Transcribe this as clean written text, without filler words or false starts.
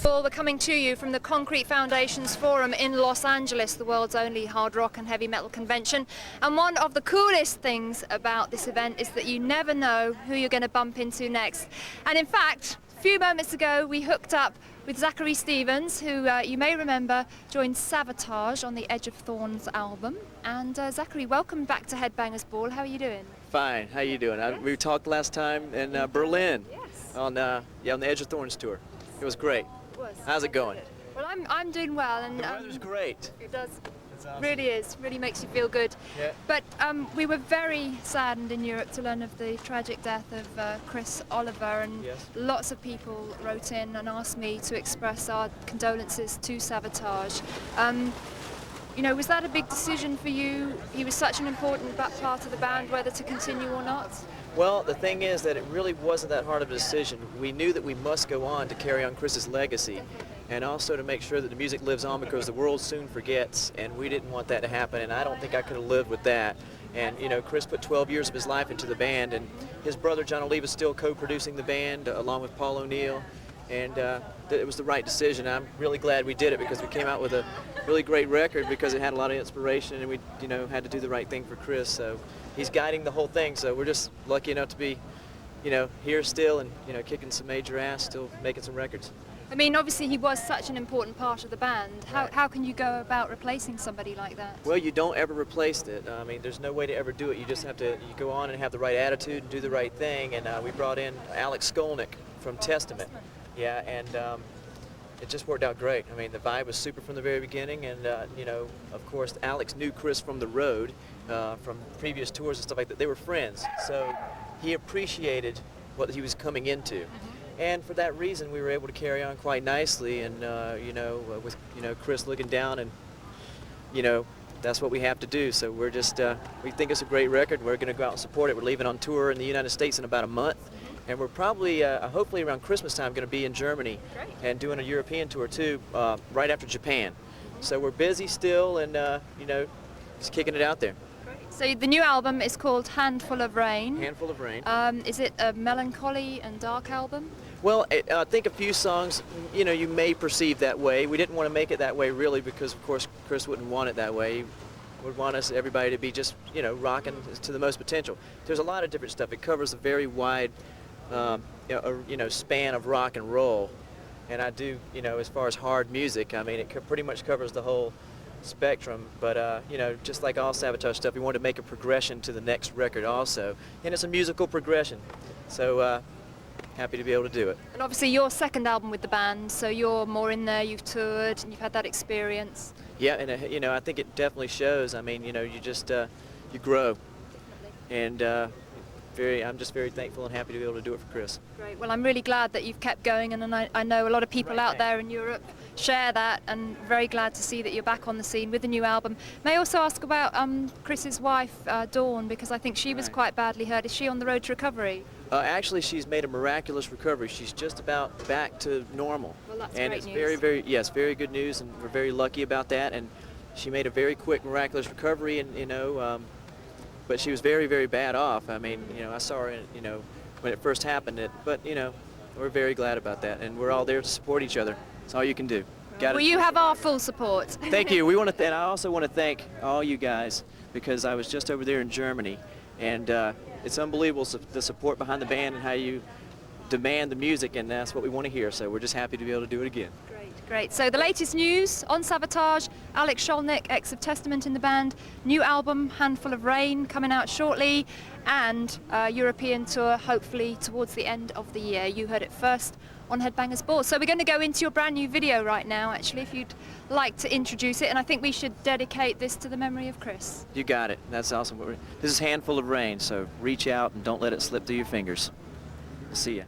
Well, we're coming to you from the Concrete Foundations Forum in Los Angeles, the world's only hard rock and heavy metal convention. And one of the coolest things about this event is that you never know who you're going to bump into next. And in fact, a few moments ago, we hooked up with Zachary Stevens, who you may remember joined Savatage on the Edge of Thorns album. And Zachary, welcome back to Headbangers Ball. How are you doing? Fine. How you doing? Yes. We talked last time in Berlin. Yes. On the Edge of Thorns tour. It was great. It was. How's it going? Well, I'm doing well, and The weather's great. it does. It's awesome. Really is. Really makes you feel good. Yeah. But we were very saddened in Europe to learn of the tragic death of Chris Oliver, and Yes. lots of people wrote in and asked me to express our condolences to Savatage. You know, was that a big decision for you? He was such an important part of the band, whether to continue or not? Well, the thing is that it really wasn't that hard of a decision. We knew that we must go on to carry on Chris's legacy, and also to make sure that the music lives on, because the world soon forgets, and we didn't want that to happen, and I don't think I could have lived with that. And you know, Chris put 12 years of his life into the band, and his brother John Oliva is still co-producing the band along with Paul O'Neill, and it was the right decision. I'm really glad we did it, because we came out with a really great record, because it had a lot of inspiration, and we had to do the right thing for Chris. So he's guiding the whole thing, so we're just lucky enough to be here still, and kicking some major ass, still making some records. I mean, obviously he was such an important part of the band. Right. How can you go about replacing somebody like that? Well, you don't ever replace it. I mean, there's no way to ever do it. You just have to go on and have the right attitude and do the right thing. And we brought in Alex Skolnick from Testament. Yeah, and it just worked out great. I mean, the vibe was super from the very beginning, and of course, Alex knew Chris from the road, from previous tours and stuff like that. They were friends, so he appreciated what he was coming into. Mm-hmm. And for that reason, we were able to carry on quite nicely, and with Chris looking down, and that's what we have to do. So we're just we think it's a great record. We're going to go out and support it. We're leaving on tour in the United States in about a month, and we're probably hopefully around Christmas time going to be in Germany. Great. And doing a European tour too, right after Japan. So we're busy still, and just kicking it out there. So the new album is called Handful of Rain. Handful of Rain. Is it a melancholy and dark album? Well, I think a few songs, you may perceive that way. We didn't want to make it that way really, because of course Chris wouldn't want it that way. He would want everybody to be just, rocking to the most potential. There's a lot of different stuff. It covers a very wide, span of rock and roll. And I do, as far as hard music, I mean, it pretty much covers the whole spectrum. But, just like all Savatage stuff, we wanted to make a progression to the next record also. And it's a musical progression. So, happy to be able to do it. And obviously your second album with the band, so you're more in there, you've toured, and you've had that experience. Yeah, and I think it definitely shows. I mean, you just, you grow. And I'm just very thankful and happy to be able to do it for Chris. Great. Well, I'm really glad that you've kept going, and I know a lot of people out there in Europe share that, and very glad to see that you're back on the scene with the new album. May I also ask about Chris's wife, Dawn, because I think she was quite badly hurt. Is she on the road to recovery? Actually, she's made a miraculous recovery. She's just about back to normal. Well, that's and great it's news. very good news, and we're very lucky about that. And she made a very quick, miraculous recovery, and but she was very, very bad off. I mean, I saw her, when it first happened. But we're very glad about that, and we're all there to support each other. That's all you can do. Well, you have our full support. Thank you. And I also want to thank all you guys, because I was just over there in Germany, and it's unbelievable the support behind the band and how you demand the music, and that's what we want to hear. So we're just happy to be able to do it again. Great. So the latest news on Savatage, Alex Skolnick, ex of Testament in the band, new album Handful of Rain coming out shortly, and European tour hopefully towards the end of the year. You heard it first on Headbangers Ball. So we're going to go into your brand new video right now, actually, if you'd like to introduce it, and I think we should dedicate this to the memory of Chris. You got it. That's awesome. This is Handful of Rain, so reach out and don't let it slip through your fingers. See ya.